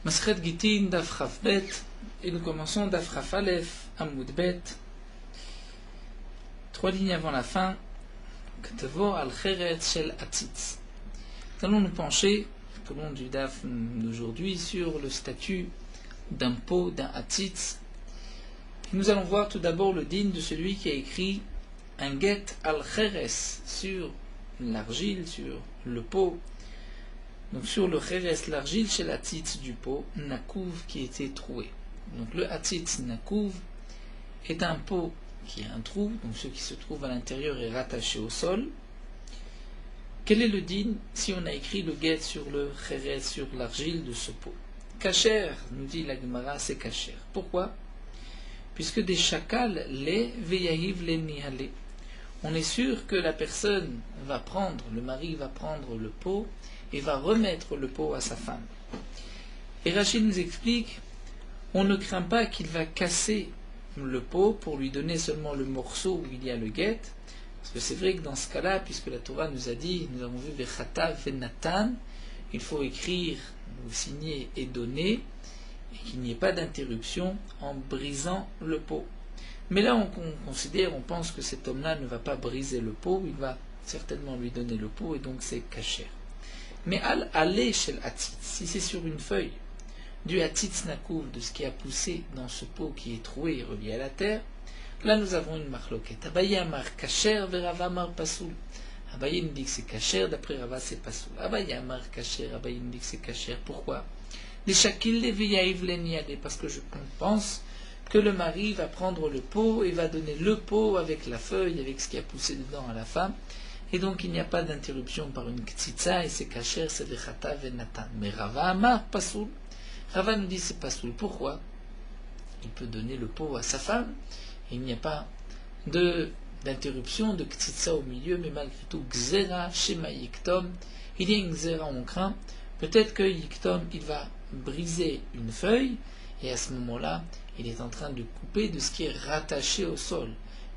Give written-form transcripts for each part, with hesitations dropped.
Masret Gitin Daf Chaf Bet, et nous commençons Daf Chaf Aleph Amoud Bet, 3 lignes avant la fin. Ketavo al Cheretz Shel Hatzitz. Nous allons nous pencher tout au long du Daf d'aujourd'hui sur le statut d'un pot, d'un Hatzitz. Nous allons voir tout d'abord le din de celui qui a écrit un get al Cheres sur l'argile, sur le pot. Donc sur le Cheres, l'argile chez l'Hatzitz du pot, Nakouv qui était troué. Donc le Hatzitz Nakouv est un pot qui a un trou, donc ce qui se trouve à l'intérieur est rattaché au sol. Quel est le din si on a écrit le get sur le Cheres, sur l'argile de ce pot? Kacher, nous dit la Gemara, c'est kacher. Pourquoi? Puisque des chakals, les veyahiv les nihale. On est sûr que la personne va prendre, le mari va prendre le pot et va remettre le pot à sa femme. Et Rachid nous explique, on ne craint pas qu'il va casser le pot pour lui donner seulement le morceau où il y a le get, parce que c'est vrai que dans ce cas-là, puisque la Torah nous a dit, nous avons vu Vechatav Venatan, il faut écrire ou signer et donner, et qu'il n'y ait pas d'interruption en brisant le pot. Mais là, on considère, on pense que cet homme-là ne va pas briser le pot, il va certainement lui donner le pot, et donc c'est kacher. Mais aller chez l'Hatzitz, si c'est sur une feuille du Hatzitz Nakouv, de ce qui a poussé dans ce pot qui est troué et relié à la terre, là nous avons une marloquette. Abaye amar kacher verava amar pasoul. Abaye nous dit que c'est kacher, d'après Rava c'est pasoul. Abaye amar kacher, Abaye nous dit que c'est kacher. Pourquoi? Les shakil les veyaïv les niade, parce que je pense que le mari va prendre le pot et va donner le pot avec la feuille, avec ce qui a poussé dedans à la femme. Et donc il n'y a pas d'interruption par une ktsitsa, et c'est kacher, c'est vechata venatan. Mais Rava amar pasoul. Rava nous dit c'est pasoul. Pourquoi? Il peut donner le pot à sa femme, et il n'y a pas d'interruption, de ktsitsa au milieu, mais malgré tout, gzera, shema yiktom, il y a une gzera, on craint, peut-être que yiktom, il va briser une feuille, et à ce moment-là, il est en train de couper de ce qui est rattaché au sol,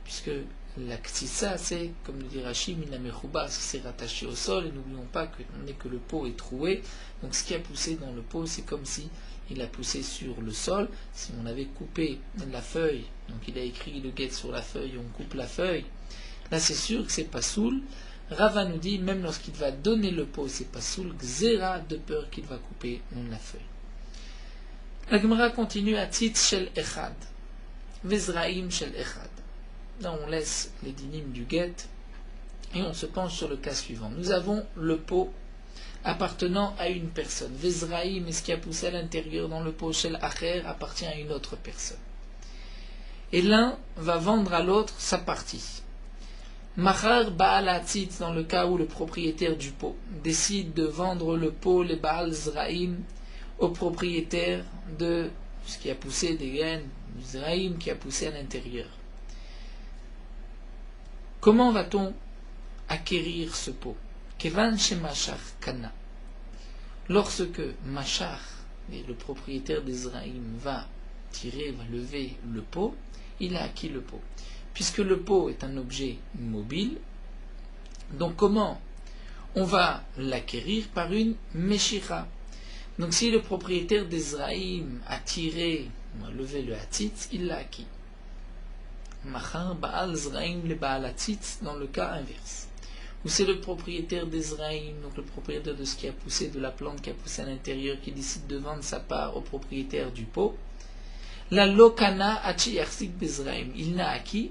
puisque la ktsitsa, c'est, comme le dit Rashi, minamechouba, c'est rattaché au sol, et n'oublions pas que le pot est troué, donc ce qui a poussé dans le pot, c'est comme si il a poussé sur le sol. Si on avait coupé la feuille, donc il a écrit le get sur la feuille, on coupe la feuille, là c'est sûr que c'est pas soul. Rava nous dit, même lorsqu'il va donner le pot, c'est pas soul, gzera, de peur qu'il va couper la feuille. La Gemara continue à Tzitz shel echad, Vezraim shel echad. Là on laisse les dinim du get et on se penche sur le cas suivant. Nous avons le pot appartenant à une personne. Vezraim, et ce qui a poussé à l'intérieur dans le pot shel acher, appartient à une autre personne. Et l'un va vendre à l'autre sa partie. Machar Baal Hatzitz, dans le cas où le propriétaire du pot décide de vendre le pot, les Baal Zraim, au propriétaire de ce qui a poussé des graines, du Zraim qui a poussé à l'intérieur. Comment va-t-on acquérir ce pot? Kevan chez Machar Kana. Lorsque Machar, le propriétaire des Zraim, va lever le pot, il a acquis le pot. Puisque le pot est un objet mobile, donc comment on va l'acquérir? Par une Meshira. Donc si le propriétaire des Zraim a levé le Hatzitz, il l'a acquis. Machar Baal Zraim le Baal Hatzitz, dans le cas inverse, où c'est le propriétaire des Zraim, donc le propriétaire de ce qui a poussé, de la plante qui a poussé à l'intérieur, qui décide de vendre sa part au propriétaire du pot. La Lokana Hachi Yarsik Bezraim, il n'a acquis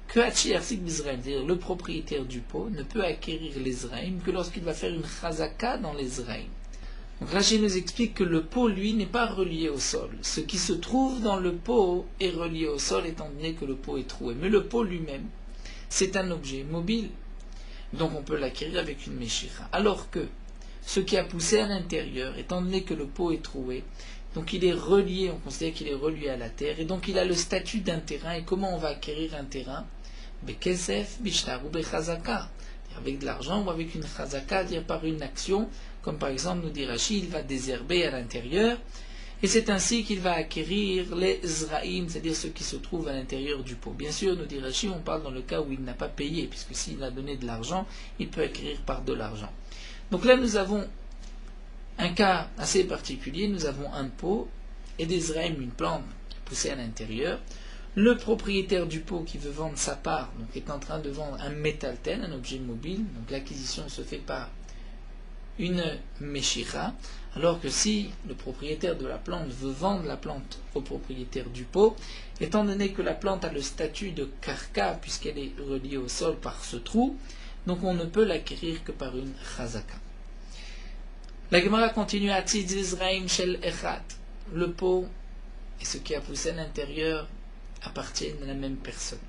que Hachi Yarsik Bezraim, c'est-à-dire le propriétaire du pot ne peut acquérir les Zraim que lorsqu'il va faire une chazaka dans les Zraim. Donc Rachid nous explique que le pot, lui, n'est pas relié au sol. Ce qui se trouve dans le pot est relié au sol, étant donné que le pot est troué. Mais le pot lui-même, c'est un objet mobile. Donc on peut l'acquérir avec une meshira. Alors que ce qui a poussé à l'intérieur, étant donné que le pot est troué, donc il est relié, on considère qu'il est relié à la terre, et donc il a le statut d'un terrain. Et comment on va acquérir un terrain? Bekesef, bishtar ou bechazaka. Avec de l'argent ou avec une chazaka, dire par une action, comme par exemple nous dit Rashi, il va désherber à l'intérieur, et c'est ainsi qu'il va acquérir les Zraïm, c'est-à-dire ceux qui se trouvent à l'intérieur du pot. Bien sûr, nous dit Rashi, on parle dans le cas où il n'a pas payé, puisque s'il a donné de l'argent, il peut acquérir par de l'argent. Donc là, nous avons Un cas assez particulier, nous avons un pot et des zraïm, une plante poussée à l'intérieur. Le propriétaire du pot qui veut vendre sa part donc est en train de vendre un métalten, un objet mobile. Donc l'acquisition se fait par une meshira, alors que si le propriétaire de la plante veut vendre la plante au propriétaire du pot, étant donné que la plante a le statut de karka puisqu'elle est reliée au sol par ce trou, donc on ne peut l'acquérir que par une chazaka. La Gemara continue à Tzitz Israim Shel Echad. Le pot et ce qui a poussé à l'intérieur appartiennent à la même personne.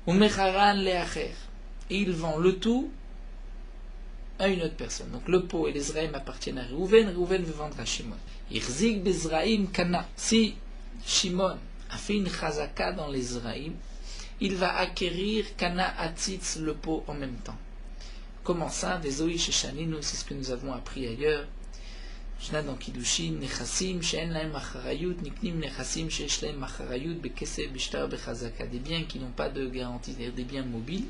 Umecharan leacher. Et il vend le tout à une autre personne. Donc le pot et les Zraïm appartiennent à Reuven. Reuven veut vendre à Shimon. Irzik bezraïm kana. Si Shimon a fait une chazaka dans les Zraïm, il va acquérir kana atzitz, le pot, en même temps. Comment ça? Des oïs sheshaninu, c'est ce que nous avons appris ailleurs. Shna dans Kiddushin, nechassim she'en lahem acharayut, niknim nechassim she'esh lahem acharayut, bekesef bishtar bechazaka. Des biens qui n'ont pas de garantie, c'est-à-dire des biens mobiles.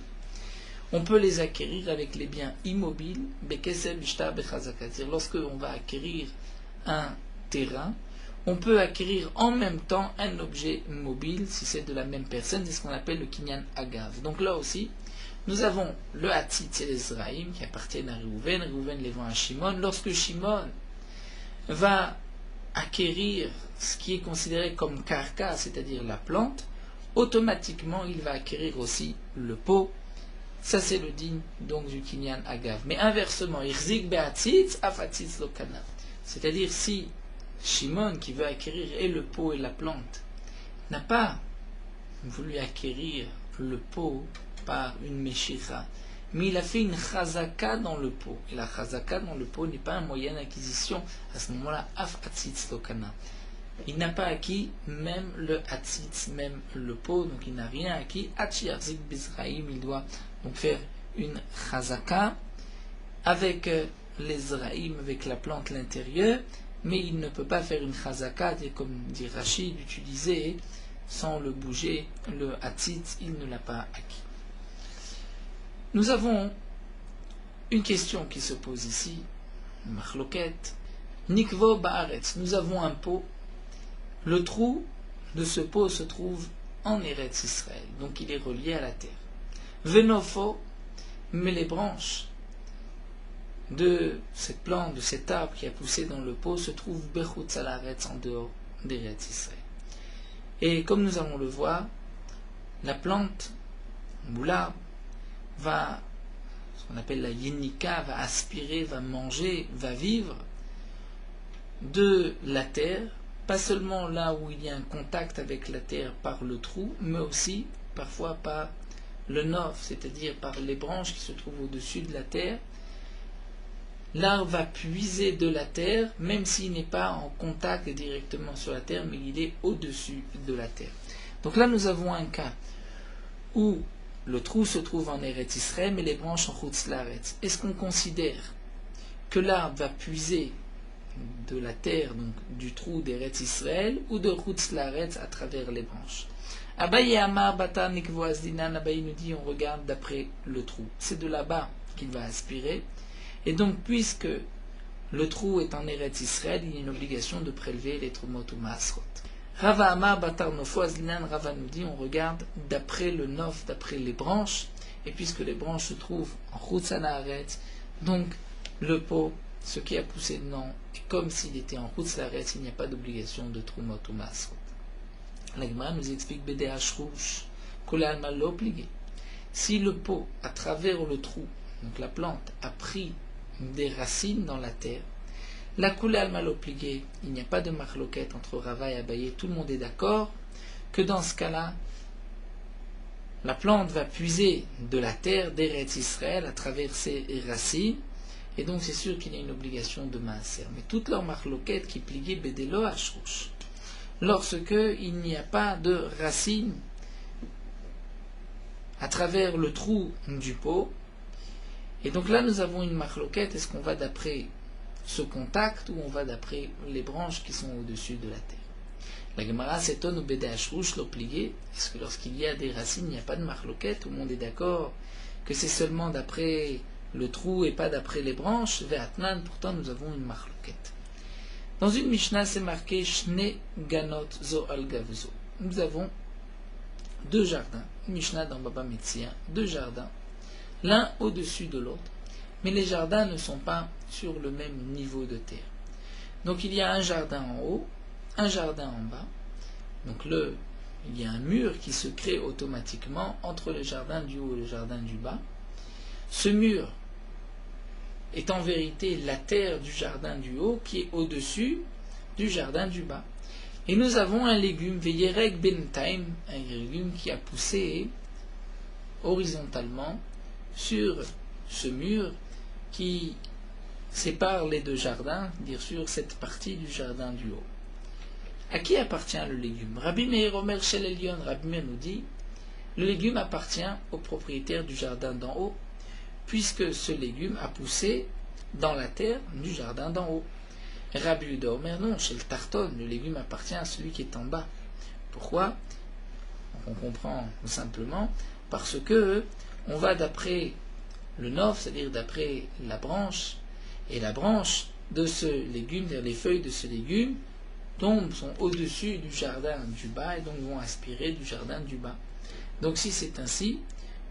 On peut les acquérir avec les biens immobiles, bekesef bishtar bechazaka. C'est-à-dire lorsque on va acquérir un terrain, on peut acquérir en même temps un objet mobile, si c'est de la même personne, c'est ce qu'on appelle le kinyan agav. Donc là aussi, nous avons le hatzitz et les zraïm qui appartiennent à Reuven. Reuven les vend à Shimon. Lorsque Shimon va acquérir ce qui est considéré comme karka, c'est-à-dire la plante, automatiquement il va acquérir aussi le pot. Ça c'est le digne donc du kinyan agav. Mais inversement, irzik be'atzitz afatzitz lokana. C'est-à-dire si Shimon qui veut acquérir et le pot et la plante n'a pas voulu acquérir le pot par une meshira, mais il a fait une chazaka dans le pot. Et la chazaka dans le pot n'est pas un moyen d'acquisition. À ce moment-là, af atzitz lokana. Il n'a pas acquis même le hatzitz, même le pot, donc il n'a rien acquis. Hachiarzik bizraïm, il doit donc faire une chazaka avec les zraïm, avec la plante l'intérieur, mais il ne peut pas faire une chazaka, comme dit Rachid, d'utiliser sans le bouger, le hatzitz, il ne l'a pas acquis. Nous avons une question qui se pose ici, Machloket, Nikvo Baaretz. Nous avons un pot, le trou de ce pot se trouve en Eretz Israël, donc il est relié à la terre. Venofo, mais les branches de cette plante, de cet arbre qui a poussé dans le pot, se trouvent Bechutz Alaretz, en dehors d'Eretz Israël. Et comme nous allons le voir, la plante, ou l'arbre, va, ce qu'on appelle la yenika, va aspirer, va manger, va vivre de la terre, pas seulement là où il y a un contact avec la terre par le trou, mais aussi parfois par le nof, c'est-à-dire par les branches qui se trouvent au-dessus de la terre. L'arbre va puiser de la terre, même s'il n'est pas en contact directement sur la terre, mais il est au-dessus de la terre. Donc là, nous avons un cas où le trou se trouve en Eretz Israël, mais les branches en Chutz Laaretz. Est-ce qu'on considère que l'arbre va puiser de la terre, donc du trou d'Eretz Israël, ou de Chutz Laaretz à travers les branches? Abaye Amar Bata Nikvo Azdinan, Abaye nous dit on regarde d'après le trou. C'est de là-bas qu'il va aspirer. Et donc, puisque le trou est en Eretz Israël, il y a une obligation de prélever les trumot ou maasrot. Rava Amar Batar Nofo Azdinan, Rava nous dit on regarde d'après le nof, d'après les branches, et puisque les branches se trouvent en Chutz Laaretz, donc le pot, ce qui a poussé dedans, est comme s'il était en Chutz Laaretz, il n'y a pas d'obligation de trumot ou maasrot. La Gemara nous explique BDH rouge, Kolal mal obligé. Si le pot, à travers le trou, donc la plante, a pris des racines dans la terre, la Kolal mal obligé, il n'y a pas de marloquette entre Rava et Abaye, tout le monde est d'accord que dans ce cas-là, la plante va puiser de la terre d'Eretz Israël à travers ses racines, et donc c'est sûr qu'il y a une obligation de maaser. Mais toute leur marloquette qui pliait Bedelo Ashrouch, lorsque il n'y a pas de racines à travers le trou du pot, et donc là nous avons une marloquette, est-ce qu'on va d'après ce contact ou on va d'après les branches qui sont au-dessus de la terre? La Gemara s'étonne au Bédéach rouge l'oblié, est-ce que lorsqu'il y a des racines il n'y a pas de marloquette, tout le monde est d'accord que c'est seulement d'après le trou et pas d'après les branches, ve'atnan, pourtant nous avons une marloquette. Dans une Mishnah, c'est marqué Shne ganot zo al gavzo. Nous avons deux jardins. Une Mishnah dans Baba Metzia, deux jardins, l'un au-dessus de l'autre. Mais les jardins ne sont pas sur le même niveau de terre. Donc il y a un jardin en haut, un jardin en bas. Donc il y a un mur qui se crée automatiquement entre le jardin du haut et le jardin du bas. Ce mur est en vérité la terre du jardin du haut qui est au-dessus du jardin du bas. Et nous avons un légume, Veyerek Bentaim, un légume qui a poussé horizontalement sur ce mur qui sépare les deux jardins, dire sur cette partie du jardin du haut. À qui appartient le légume? Rabbi Meir Omer Shel Elyon, Rabbi Meir nous dit, le légume appartient au propriétaire du jardin d'en haut, puisque ce légume a poussé dans la terre du jardin d'en haut. Rabbi Yehuda Omer non, chez le Tarton, le légume appartient à celui qui est en bas. Pourquoi? On comprend simplement parce que on va d'après le nof, c'est-à-dire d'après la branche, et la branche de ce légume, c'est-à-dire les feuilles de ce légume, sont au-dessus du jardin du bas et donc vont aspirer du jardin du bas. Donc si c'est ainsi,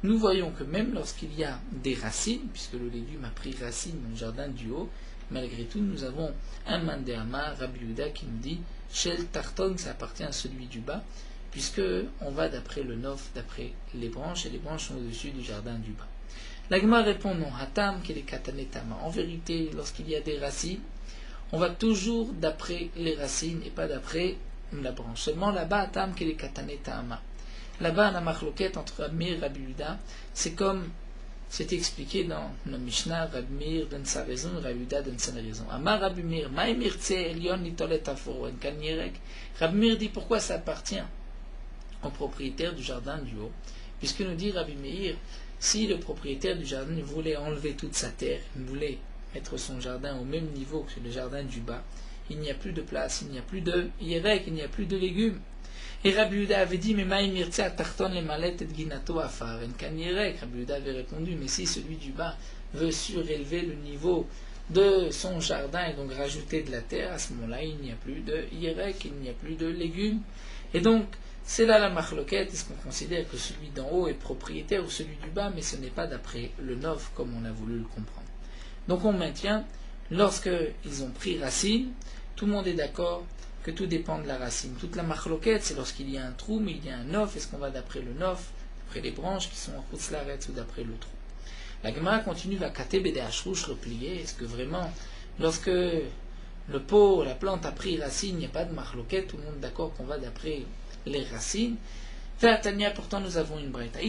nous voyons que même lorsqu'il y a des racines, puisque le légume a pris racine dans le jardin du haut, malgré tout nous avons un mandéama, Rabbi Yehuda, qui nous dit Shel Tarton, ça appartient à celui du bas, puisque on va d'après le nof, d'après les branches, et les branches sont au-dessus du jardin du bas. L'agma répond non, hatam qui est katanetama. En vérité, lorsqu'il y a des racines, on va toujours d'après les racines et pas d'après la branche. Seulement là-bas, hatam qui est katanetama. Là-bas, la marloquette entre Rabbi Meir et Rabbi Yehuda, c'est comme c'est expliqué dans le Mishnah, Rabbi Meir donne sa raison, Rabbi Yehuda donne sa raison. Amar Rabbi Meir, Maïmirtse Elion Nitolet Aforoen Kanierek. Rabbi Meir dit pourquoi ça appartient au propriétaire du jardin du haut. Puisque nous dit Rabbi Meir, si le propriétaire du jardin voulait enlever toute sa terre, il voulait mettre son jardin au même niveau que le jardin du bas, il n'y a plus de place, il n'y a plus de Yerek, il n'y a plus de légumes. Et Rabbi Yehuda avait dit, mais Maïmirtse Atarton les malettes et Ginato Afaren Kanierek. Rabbi Yehuda avait répondu, mais si celui du bas veut surélever le niveau de son jardin et donc rajouter de la terre, à ce moment-là, il n'y a plus de Yerek, il n'y a plus de légumes. Et donc, c'est là la marloquette, est-ce qu'on considère que celui d'en haut est propriétaire ou celui du bas, mais ce n'est pas d'après le nof comme on a voulu le comprendre. Donc on maintient, lorsqu'ils ont pris racine, tout le monde est d'accord que tout dépend de la racine. Toute la marloquette, c'est lorsqu'il y a un trou, mais il y a un nof, est-ce qu'on va d'après le nof, d'après les branches qui sont en chutzlaretz ou d'après le trou. La Gemara continue, va kater bede ashrouch replier, est-ce que vraiment, lorsque le pot, la plante a pris racine, il n'y a pas de marloquette, tout le monde est d'accord qu'on va d'après les racines. Tania, pourtant nous avons une braïta.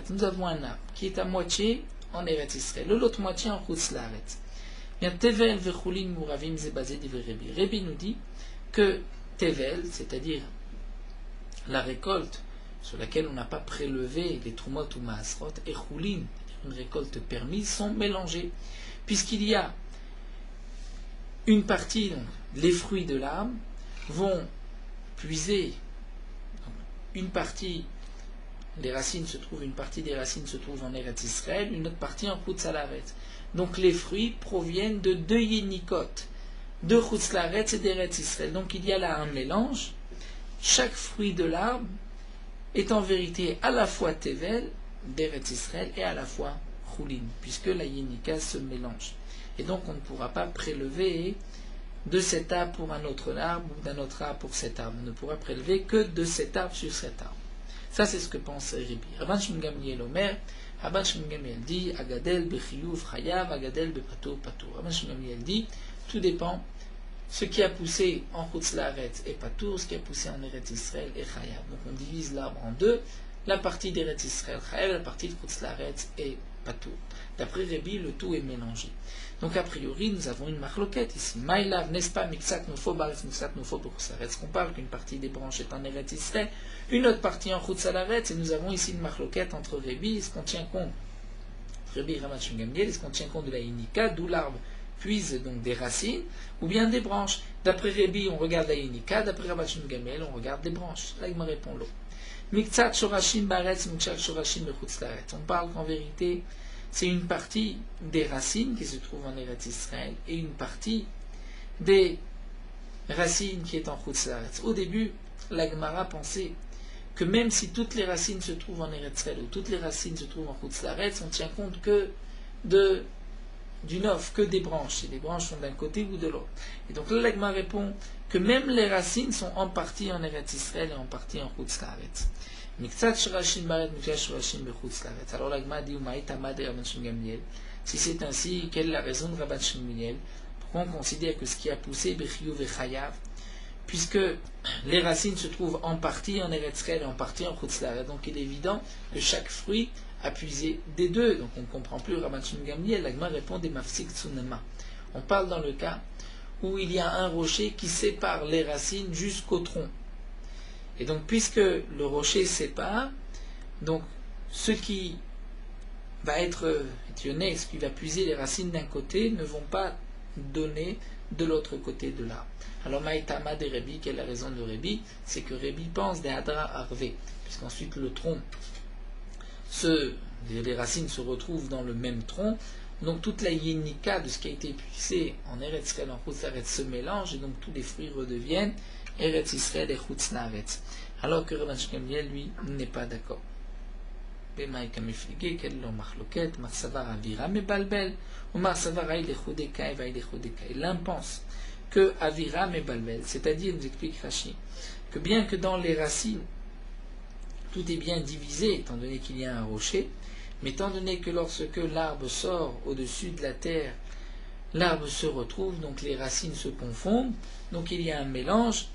Nous avons un arbre qui est à moitié en Eretz Israël, l'autre moitié en chutzlaretz. Tevel vechulin muravim zebazé divrei Rebi. Rebi nous dit que Tevel, c'est-à-dire la récolte sur laquelle on n'a pas prélevé les trumot ou maasrot, et chulin, une récolte permise, sont mélangés, puisqu'il y a une partie, donc, les fruits de l'arbre vont puiser une partie, une partie des racines se trouve en Eretz Israël, une autre partie en Chutzlaretz. Donc les fruits proviennent de deux Yenikot, de Chutzlaretz et d'Eretz Israël. Donc il y a là un mélange. Chaque fruit de l'arbre est en vérité à la fois Tevel, d'Eretz Israël, et à la fois Chulin, puisque la Yenika se mélange. Et donc on ne pourra pas prélever de cet arbre pour un autre arbre ou d'un autre arbre pour cet arbre. On ne pourra prélever que de cet arbre sur cet arbre. Ça c'est ce que pense Rebi. Rabban Shimon Gamliel Omer, Rabban Shimon Gamliel dit Agadel bechiyuv chayav, Agadel bepatur patur. Rabban Shimon Gamliel dit tout dépend. Ce qui a poussé en Chutzlaretz est patur, ce qui a poussé en Eretz Israël est chayav. Donc on divise l'arbre en deux. La partie d'Eretz Israël chayav, la partie de Chutzlaretz est patur. D'après Rebi, le tout est mélangé. Donc a priori, nous avons une marloquette ici. Maïlav, n'est-ce pas, Mixat Nufo, Baretz Mixat Nufo pour Chutzlaretz, qu'on parle qu'une partie des branches est en Eretz Israël, une autre partie en Chutzlaretz, et nous avons ici une marloquette entre Rebi, est-ce qu'on tient compte, Rebi et Rabban Shimon Gamliel, est-ce qu'on tient compte de la Inika, d'où l'arbre puise donc des racines, ou bien des branches. D'après Rebi, on regarde la Inika, d'après Rabban Shimon Gamliel, on regarde des branches. Là, il me répond l'eau. Miktsat shorashim baretz, miktsat shorashim bechutz laaretz. On parle qu'en vérité, c'est une partie des racines qui se trouvent en Eretz Israël et une partie des racines qui est en chutz laaretz. Au début, la Gemara pensait que même si toutes les racines se trouvent en Eretz Israël ou toutes les racines se trouvent en chutz laaretz, on tient compte que d'une offre, que des branches, et les branches sont d'un côté ou de l'autre. Et donc là, la Gemara répond que même les racines sont en partie en Eretz Israël et en partie en chutz laaretz. Alors la Gemara dit si c'est ainsi, quelle est la raison de Rabban Shmuel? Pourquoi on considère que ce qui a poussé Bechiyuv Vechayav, puisque les racines se trouvent en partie en Eretz Israël et en partie en chutz laaretz, donc il est évident que chaque fruit a puisé des deux. Donc on ne comprend plus Rabban Shmuel. La Gemara répond des mafsik tsunema. On parle dans le cas où il y a un rocher qui sépare les racines jusqu'au tronc. Et donc, puisque le rocher sépare, donc ce qui va être étionné, ce qui va puiser les racines d'un côté, ne vont pas donner de l'autre côté de l'arbre. Alors, Maïtama de Rébi, quelle est la raison de Rébi? C'est que Rébi pense des Hadra Arvé, puisqu'ensuite le tronc, les racines se retrouvent dans le même tronc, donc toute la yénika de ce qui a été puisé en Eretz Israël, en chutz laaretz se mélange, et donc tous les fruits redeviennent Eretz Israël et chutz laaretz. Alors que Rabban Shmuel, lui, n'est pas d'accord. Quel est leur marloquet? Marsavar avira mebalbel, ou marsavar aïe lechudekai vaï lechudekai. L'un pense que avira mebalbel, c'est-à-dire, nous explique Rashi, que bien que dans les racines, tout est bien divisé, étant donné qu'il y a un rocher, mais étant donné que lorsque l'arbre sort au-dessus de la terre, l'arbre se retrouve, donc les racines se confondent, donc il y a un mélange,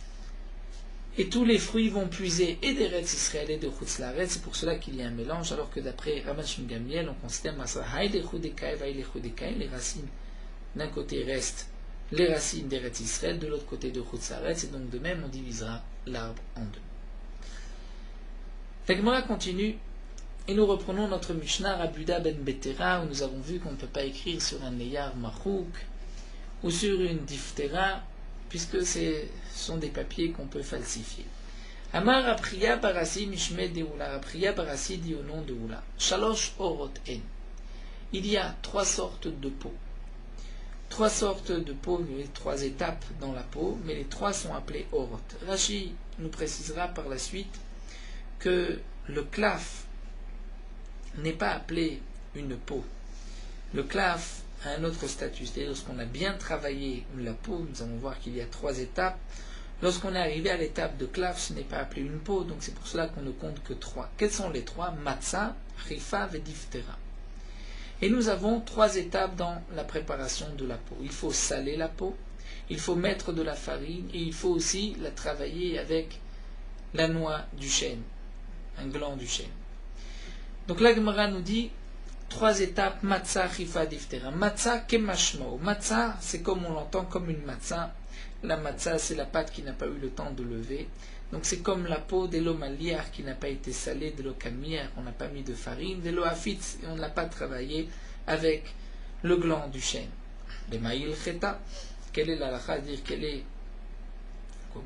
et tous les fruits vont puiser et d'Eretz Israël et de chutz laaretz, c'est pour cela qu'il y a un mélange, alors que d'après Rabban Shmuel, on considère les racines d'un côté restent les racines d'Eretz Israël, de l'autre côté de chutz laaretz, et donc de même on divisera l'arbre en deux. La Gemara continue, et nous reprenons notre Mishnah Rabuda ben Betera, où nous avons vu qu'on ne peut pas écrire sur un Neyar Machouk ou sur une Diftera, puisque ce sont des papiers qu'on peut falsifier. Amar Apriya Barasi Mishme Deula. Apriya Barasi dit au nom de Oula. Shalosh Orot En. Il y a trois sortes de peaux. Trois sortes de peaux, trois étapes dans la peau, mais les trois sont appelées Orot. Rashi nous précisera par la suite que le klaf n'est pas appelé une peau. Le klaf a un autre statut, c'est-à-dire lorsqu'on a bien travaillé la peau, nous allons voir qu'il y a trois étapes. Lorsqu'on est arrivé à l'étape de klaf, ce n'est pas appelé une peau, donc c'est pour cela qu'on ne compte que trois. Quelles sont les trois? Matzah, Rifa et Diftera. Et nous avons trois étapes dans la préparation de la peau. Il faut saler la peau, il faut mettre de la farine, et il faut aussi la travailler avec la noix du chêne, un gland du chêne. Donc la Gemara nous dit trois étapes, matzah, chifa, diftera. Matzah, kemashmo. Matzah, c'est comme on l'entend, comme une matzah. La matzah, c'est la pâte qui n'a pas eu le temps de lever. Donc c'est comme la peau de l'eau malière qui n'a pas été salée, de l'eau camière, on n'a pas mis de farine, de l'eau afitz, et on ne l'a pas travaillé avec le gland du chêne. Les maïl cheta, quelle est la lacha, dire quelle est,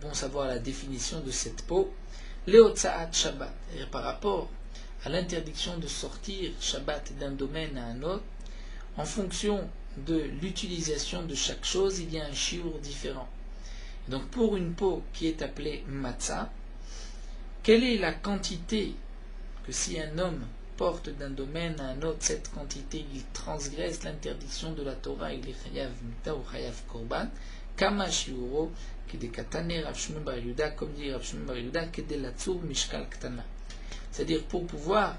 bon savoir la définition de cette peau. Leotzaat Shabbat, par rapport à l'interdiction de sortir Shabbat d'un domaine à un autre, en fonction de l'utilisation de chaque chose, il y a un shiur différent. Donc pour une peau qui est appelée matzah, quelle est la quantité que si un homme porte d'un domaine à un autre, cette quantité, il transgresse l'interdiction de la Torah, il est chayav mita ou chayav korban, kama shiuro, kedekatane Rav Shmuel bar Yehuda, comme dit Rav Shmuel bar Yehuda, kedelatsur mishkal ktana. C'est-à-dire pour pouvoir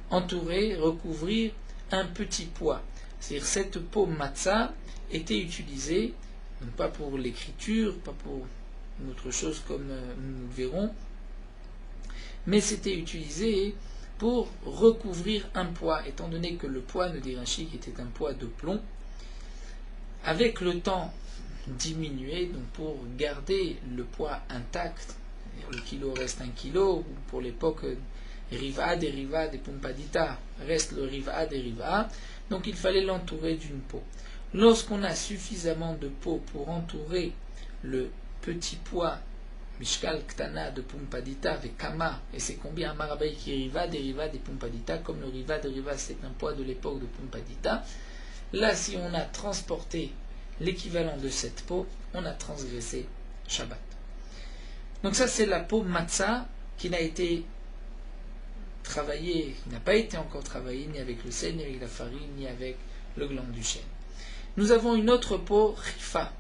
entourer, recouvrir un petit poids. C'est-à-dire cette peau matzah était utilisée, non pas pour l'écriture, pas pour une autre chose comme nous le verrons, mais c'était utilisé pour recouvrir un poids, étant donné que le poids, nous dit Rashi, qui était un poids de plomb, avec le temps diminué, donc pour garder le poids intact, le kilo reste 1 kilo, ou pour l'époque Riva et Pumpadita reste le Riva des Riva, donc il fallait l'entourer d'une peau. Lorsqu'on a suffisamment de peau pour entourer le petit poids Mishkal Ktana de Pumpadita avec Kama, et c'est combien Amarabaï qui riva des Pumpadita, comme le riva de riva c'est un poids de l'époque de Pumpadita. Là, si on a transporté l'équivalent de cette peau, on a transgressé Shabbat. Donc ça c'est la peau matzah qui n'a été travaillée, qui n'a pas été encore travaillée ni avec le sel, ni avec la farine, ni avec le gland du chêne. Nous avons une autre peau, Chifa.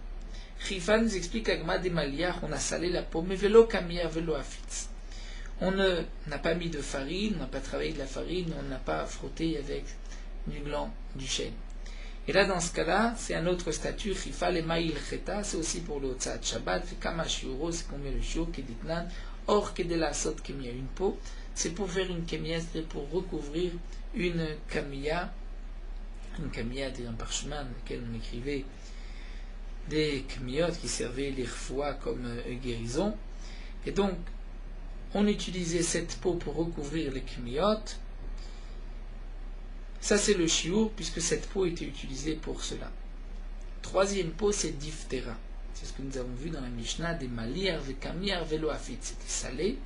Chifa nous explique Agma des Maliach, on a salé la peau, mais velo kamia, velo afitz. On n'a pas mis de farine, on n'a pas travaillé de la farine, on n'a pas frotté avec du gland du chêne. Et là, dans ce cas-là, c'est un autre statut, Chifa le maïl cheta, c'est aussi pour le Hotzat Shabbat, kama shiuro, c'est combien le shiur, keditnan, or kedel asot kemia, une peau, c'est pour faire une kemia, c'est-à-dire pour recouvrir une kamia, c'est un parchemin dans lequel on écrivait des kmiot qui servaient les refoua comme guérison. Et donc, on utilisait cette peau pour recouvrir les kmiot. Ça, c'est le shiur, puisque cette peau était utilisée pour cela. Troisième peau, c'est diphtéra. C'est ce que nous avons vu dans la Mishnah, des malir, des kamir, velo afit. C'était salé.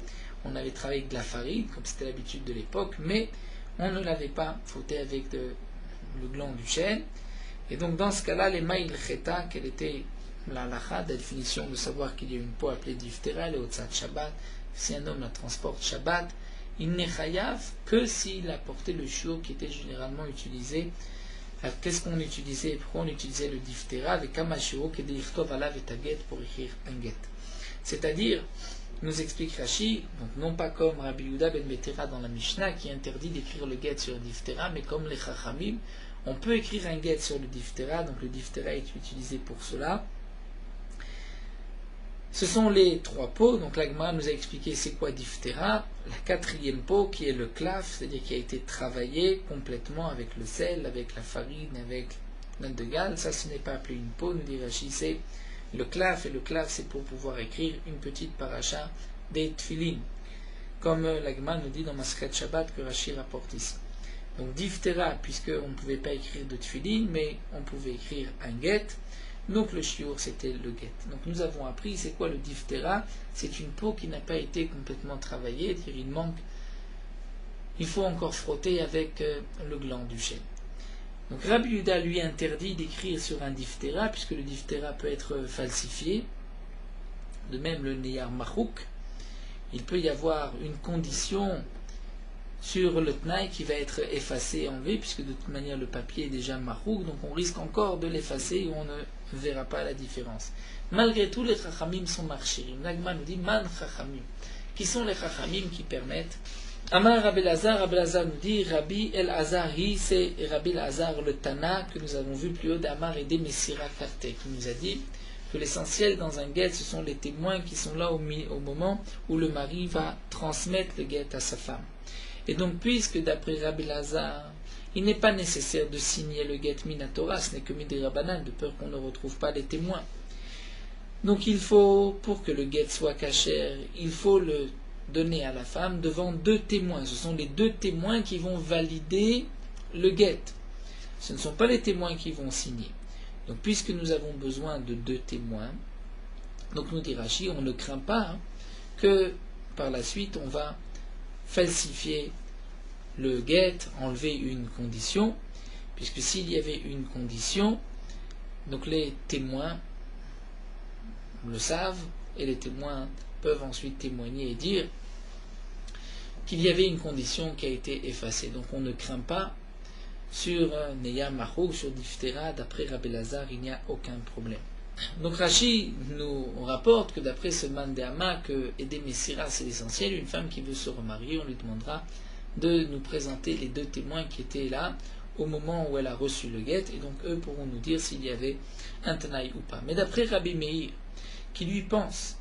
On avait travaillé avec de la farine, comme c'était l'habitude de l'époque, mais on ne l'avait pas frotté avec le gland du chêne. Et donc, dans ce cas-là, les maïl cheta, quelle était la halakha, la définition de savoir qu'il y a une peau appelée diphtéra, le Hotzat Shabbat, si un homme la transporte Shabbat, il n'est chayav que s'il a porté le shiur qui était généralement utilisé. Alors, qu'est-ce qu'on utilisait? Pourquoi on utilisait le diphtéra? Avec kamashiro qui est d'irtov alav et taget pour écrire un get. C'est-à-dire, nous explique Rashi, donc non pas comme Rabbi Yehuda ben Betera dans la Mishnah qui interdit d'écrire le get sur le diphtéra, mais comme les chachamim, on peut écrire un get sur le diphtéra, donc le diphtéra est utilisé pour cela. Ce sont les trois peaux, donc l'Agma nous a expliqué c'est quoi diphtéra. La quatrième peau qui est le klaf, c'est-à-dire qui a été travaillé complètement avec le sel, avec la farine, avec l'un de gale, ça ce n'est pas appelé une peau, nous dit Rashi, c'est le klaf, et le klaf c'est pour pouvoir écrire une petite paracha des tfilin, comme l'Agma nous dit dans Maschet Shabbat que Rashi rapporte ici. Donc diphtéra, puisqu'on ne pouvait pas écrire de tfilin, mais on pouvait écrire un get. Donc le shiur c'était le get. Donc nous avons appris c'est quoi le diphtéra. C'est une peau qui n'a pas été complètement travaillée, c'est-à-dire il faut encore frotter avec le gland du chêne. Donc Rabbi Yehuda lui interdit d'écrire sur un diphtéra puisque le diphtéra peut être falsifié. De même le neyar machouk, il peut y avoir une condition sur le tnaï qui va être effacé, enlevé, puisque de toute manière le papier est déjà machouk, donc on risque encore de l'effacer et on ne verra pas la différence. Malgré tout, les chachamim sont marchirim. L'Agma nous dit man chachamim. Qui sont les chachamim qui permettent? Amar Rabbi Elazar nous dit Rabbi Elazar, c'est Rabbi Elazar le Tana que nous avons vu plus haut d'Amar et des Messira Karte, qui nous a dit que l'essentiel dans un guet, ce sont les témoins qui sont là au moment où le mari va transmettre le guet à sa femme. Et donc, puisque d'après Rabbi Elazar, il n'est pas nécessaire de signer le get minatora, ce n'est que midi rabanan, de peur qu'on ne retrouve pas les témoins. Donc il faut, pour que le get soit cachère, il faut le donner à la femme devant deux témoins. Ce sont les deux témoins qui vont valider le get. Ce ne sont pas les témoins qui vont signer. Donc puisque nous avons besoin de deux témoins, donc nous dit Rashi, on ne craint pas que par la suite on va falsifier le get, enlever une condition, puisque s'il y avait une condition, donc les témoins le savent, et les témoins peuvent ensuite témoigner et dire qu'il y avait une condition qui a été effacée. Donc on ne craint pas sur Neya Mahou, sur Diphtéra, d'après Rabbi Elazar, il n'y a aucun problème. Donc Rashi nous rapporte que d'après ce Mandéama, que Ede Messira c'est l'essentiel, une femme qui veut se remarier, on lui demandera de nous présenter les deux témoins qui étaient là au moment où elle a reçu le guet, et donc eux pourront nous dire s'il y avait un Tanaï ou pas. Mais d'après Rabbi Meir, qui lui pense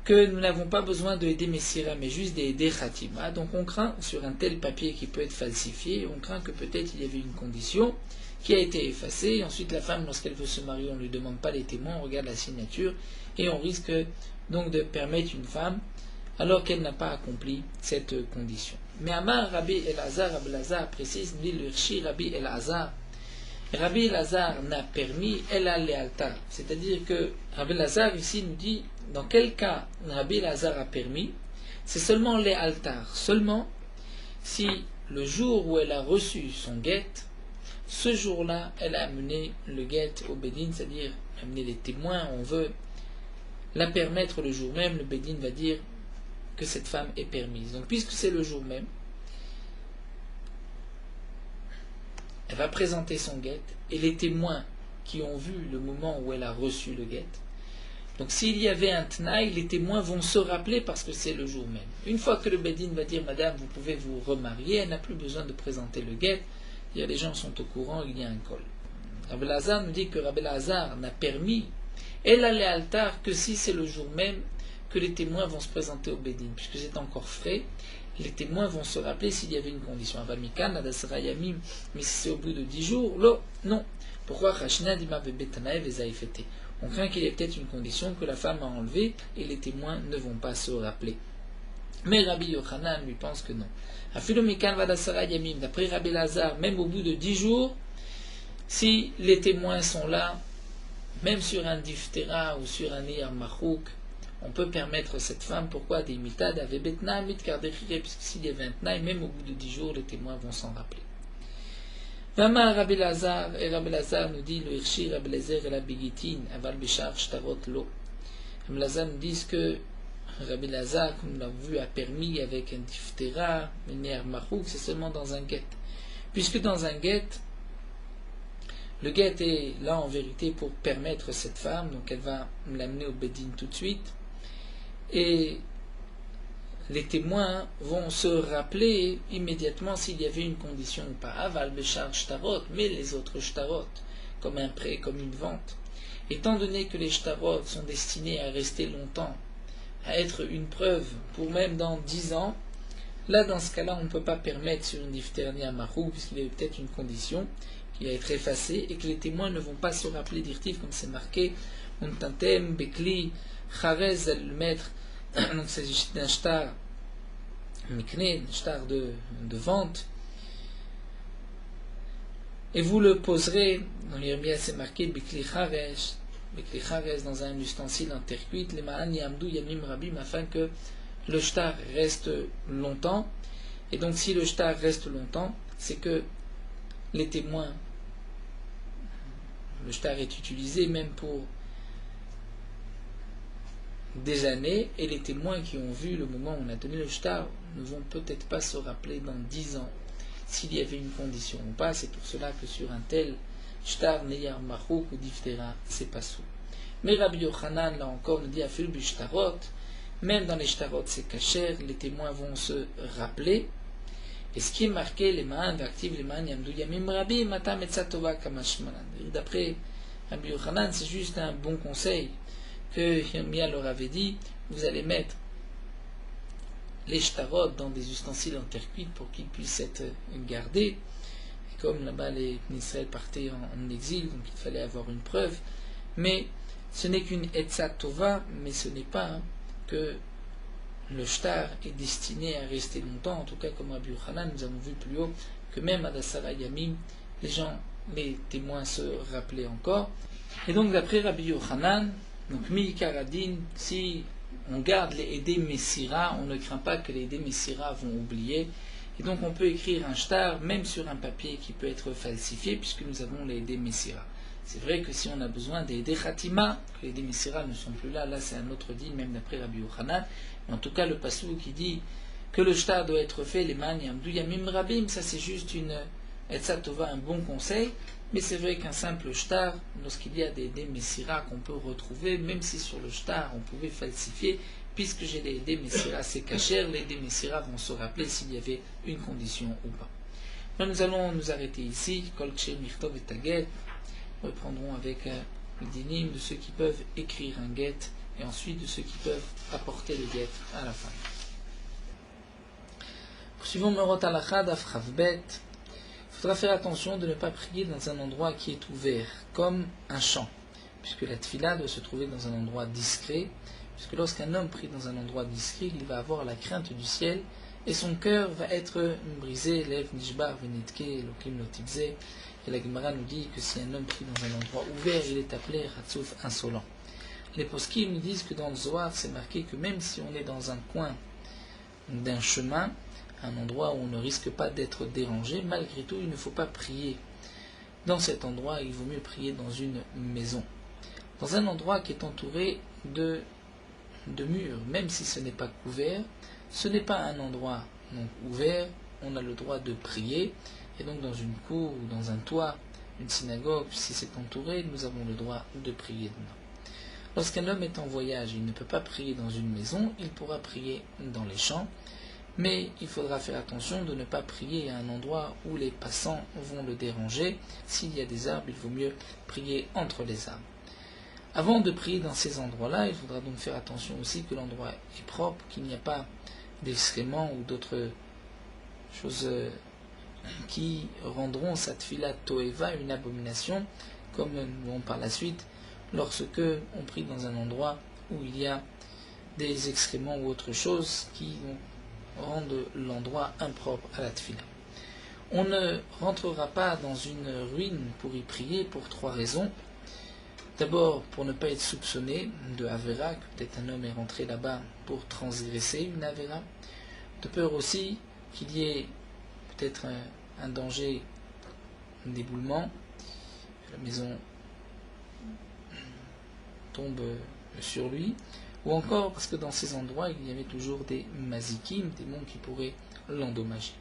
que nous n'avons pas besoin de Ede Messira, mais juste des Ede Khatima, donc on craint sur un tel papier qui peut être falsifié, on craint que peut-être il y avait une condition qui a été effacée, et ensuite la femme, lorsqu'elle veut se marier, on ne lui demande pas les témoins, on regarde la signature, et on risque donc de permettre une femme alors qu'elle n'a pas accompli cette condition. Mais Amar Rabbi Elazar précise, dit le Rshi Rabbi Elazar, Rabbi Elazar n'a permis, elle a léalta. C'est-à-dire que Rabbi Elazar ici nous dit, dans quel cas Rabbi Elazar a permis, c'est seulement léaltar. Seulement si le jour où elle a reçu son guet, ce jour-là, elle a amené le guet au Bédine, c'est-à-dire amener les témoins, on veut la permettre le jour même, le Bédine va dire que cette femme est permise. Donc puisque c'est le jour même, elle va présenter son guet, et les témoins qui ont vu le moment où elle a reçu le guet, donc s'il y avait un tnaï, les témoins vont se rappeler parce que c'est le jour même. Une fois que le Bédine va dire, madame, vous pouvez vous remarier, elle n'a plus besoin de présenter le guet, les gens sont au courant, il y a un col. Rabbi Elazar nous dit que Rabbi Elazar n'a permis, elle allait à l'altar que si c'est le jour même que les témoins vont se présenter au Bédine, puisque c'est encore frais, les témoins vont se rappeler s'il y avait une condition. Avamikan, Adasra Yamim, mais si c'est au bout de 10 jours, non. Pourquoi Rachna Dima Betanaev les a fêtés? On craint qu'il y ait peut-être une condition que la femme a enlevée et les témoins ne vont pas se rappeler. Mais Rabbi Yochanan lui pense que non. Afilomikan Vadasara Yamim, d'après Rabbi Elazar, même au bout de 10 jours, si les témoins sont là, même sur un diphtéra ou sur un iyar machouk, on peut permettre cette femme, pourquoi des mitad avec betna car puisque s'il y avait un tnaï, même au bout de 10 jours, les témoins vont s'en rappeler. Vama Rabbi Elazar, et Rabbi Elazar nous dit, le Hirshi Rabbi Elazar et la Bigitin, aval bishar shtarot lo. Rabbi Elazar nous dit que Rabbi Elazar, comme nous l'avons vu, a permis avec un diphtéra, un iyar machouk, c'est seulement dans un guet. Puisque dans un guet, le guet est là en vérité pour permettre cette femme, donc elle va l'amener au Bédine tout de suite, et les témoins vont se rappeler immédiatement s'il y avait une condition ou pas. Aval beshar shtarot, mais les autres shtarot, comme un prêt, comme une vente, étant donné que les shtarot sont destinés à rester longtemps, à être une preuve pour même dans 10 ans, là dans ce cas-là on ne peut pas permettre sur une diphtéria marou, puisqu'il y a peut-être une condition qui va être effacée et que les témoins ne vont pas se rappeler d'irtif comme c'est marqué Untantem, Bekli, Charez, le maître, donc c'est d'un shtar mikné, un shtar de vente, et vous le poserez, dans l'Irmia c'est marqué Bekli Charez dans un ustensile en terre cuite, les Ma'an Yamdou Yamim Rabim, afin que le shtar reste longtemps, et donc si le shtar reste longtemps, c'est que les témoins, le shtar est utilisé même pour des années, et les témoins qui ont vu le moment où on a donné le shtar ne vont peut-être pas se rappeler dans 10 ans s'il y avait une condition ou pas. C'est pour cela que sur un tel shtar neyar machouk ou diphtéra, c'est pas sous. Mais Rabbi Yochanan là encore nous dit afil bishtarot, même dans les shtarot c'est kasher, les témoins vont se rappeler. Et ce qui est marqué, les ma'an actifs, les ma'an yamdou yamim rabbi, matam et tzatova kamashmanan. D'après Rabbi Yochanan, c'est juste un bon conseil que Yirmia leur avait dit, vous allez mettre les shtarot dans des ustensiles en terre cuite pour qu'ils puissent être gardés. Et comme là-bas les Israël partaient en exil, donc il fallait avoir une preuve. Mais ce n'est qu'une etzat tova, mais ce n'est pas que le shtar est destiné à rester longtemps, en tout cas comme Rabbi Yochanan, nous avons vu plus haut que même à Dasara Yamim, les témoins se rappelaient encore. Et donc d'après Rabbi Yochanan, donc Mi Karadin, si on garde les Edé Messira, on ne craint pas que les Edé Messira vont oublier, et donc on peut écrire un shtar même sur un papier qui peut être falsifié, puisque nous avons les Edé Messira. C'est vrai que si on a besoin des Edé Khatima, que les Edé Messira ne sont plus là, là c'est un autre deal, même d'après Rabbi Yochanan. En tout cas, le passou qui dit que le shtar doit être fait, les man yamdou yamim rabim, ça c'est juste une etzatova, un bon conseil, mais c'est vrai qu'un simple shtar, lorsqu'il y a des messira qu'on peut retrouver, même si sur le shtar on pouvait falsifier, puisque j'ai des messira, c'est cachère, les messira vont se rappeler s'il y avait une condition ou pas. Mais nous allons nous arrêter ici, kolche mirtov et taget, nous reprendrons avec le dinim de ceux qui peuvent écrire un get, et ensuite de ceux qui peuvent apporter le guet à la fin. Poursuivons Merot Halacha Daf Chavbet. Il faudra faire attention de ne pas prier dans un endroit qui est ouvert, comme un champ, puisque la tfila doit se trouver dans un endroit discret, puisque lorsqu'un homme prie dans un endroit discret, il va avoir la crainte du ciel, et son cœur va être brisé. Lev nishbar venitke elokim lo tivze. Et la Gemara nous dit que si un homme prie dans un endroit ouvert, il est appelé Ratsouf insolent. Les poskim nous disent que dans le Zohar, c'est marqué que même si on est dans un coin d'un chemin, un endroit où on ne risque pas d'être dérangé, malgré tout, il ne faut pas prier dans cet endroit, il vaut mieux prier dans une maison. Dans un endroit qui est entouré de murs, même si ce n'est pas couvert, ce n'est pas un endroit donc, ouvert, on a le droit de prier, et donc dans une cour ou dans un toit, une synagogue, si c'est entouré, nous avons le droit de prier dedans. Lorsqu'un homme est en voyage et il ne peut pas prier dans une maison, il pourra prier dans les champs, mais il faudra faire attention de ne pas prier à un endroit où les passants vont le déranger. S'il y a des arbres, il vaut mieux prier entre les arbres. Avant de prier dans ces endroits-là, il faudra donc faire attention aussi que l'endroit est propre, qu'il n'y a pas d'excréments ou d'autres choses qui rendront sa tfila toeva une abomination, comme nous verrons par la suite, lorsque on prie dans un endroit où il y a des excréments ou autre chose qui rendent l'endroit impropre à la tfila. On ne rentrera pas dans une ruine pour y prier pour 3 raisons. D'abord, pour ne pas être soupçonné de Avera, que peut-être un homme est rentré là-bas pour transgresser une Avera. De peur aussi qu'il y ait peut-être un danger d'éboulement, que la maison tombe sur lui, ou encore parce que dans ces endroits, il y avait toujours des mazikim, des démons qui pourraient l'endommager.